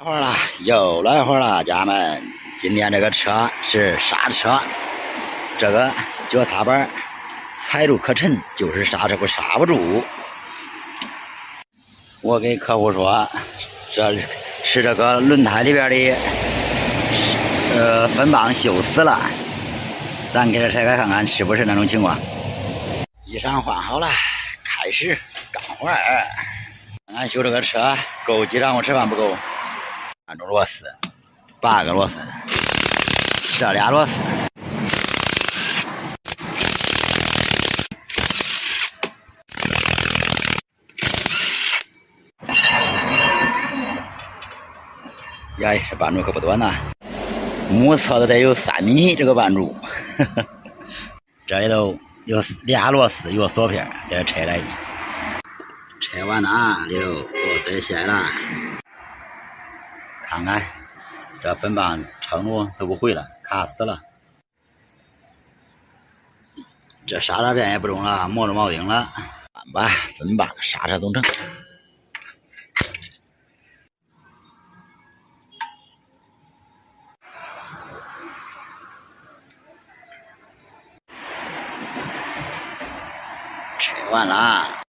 会儿了，又来会儿了，家们。今天这个车是刹车，这个脚踏板踩住可沉，就是刹车刹不住。我给客户说，这是这个轮胎里边的分泵锈死了，咱给它拆开看看是不是那种情况。衣裳换好了，开始干活儿。俺修这个车够几张我吃饭不够？按住螺丝，8个螺丝，这俩螺丝。呀，这扳柱可不短呐，目测的得有3米，这个扳柱。这里头有俩螺丝，有个锁片，给它拆来。拆完了啊，里头螺丝也卸了。看看这分泵撑住都不回了，卡死了。这刹车片也不中了，磨着铆钉了。看吧，分泵刹车总成。拆完了啊。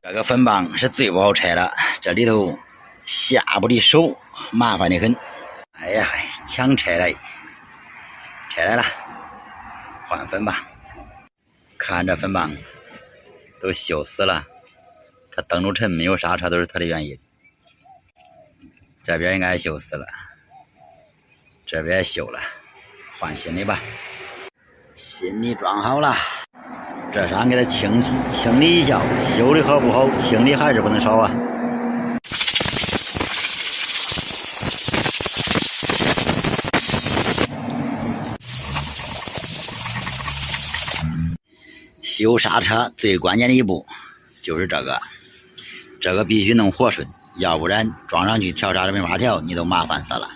这个分泵是最不好拆的，这里头下不离手，麻烦的很。哎呀，强拆来，拆来了，换分泵。看这分泵都锈死了，它蹬住沉没有刹车都是它的原因。这边应该锈死了，这边也锈了，换新的吧。新的装好了。这上给它清理一下，修的好不好？清理还是不能少啊。修刹车最关键的一步就是这个必须弄活顺，要不然装上去调刹车没法调，你都麻烦死了。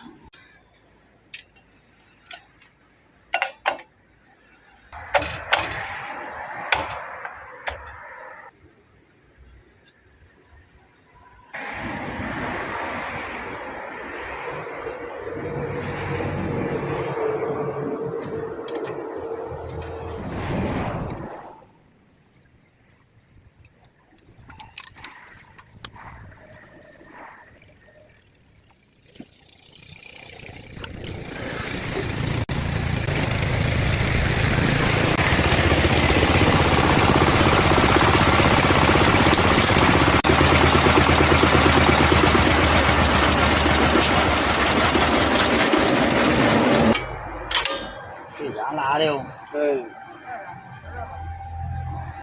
水箱拉的哦。对。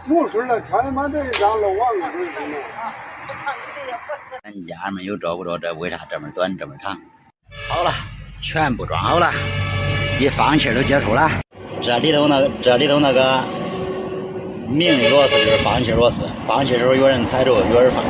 没水了，天他妈这一上漏网了，真是的。咱家人们有找不着，这为啥这么短这么长？好了，全部装好了，一放气都结束了。这里头那个明的螺丝就是放气螺丝，放气的时候有人踩着，有人放。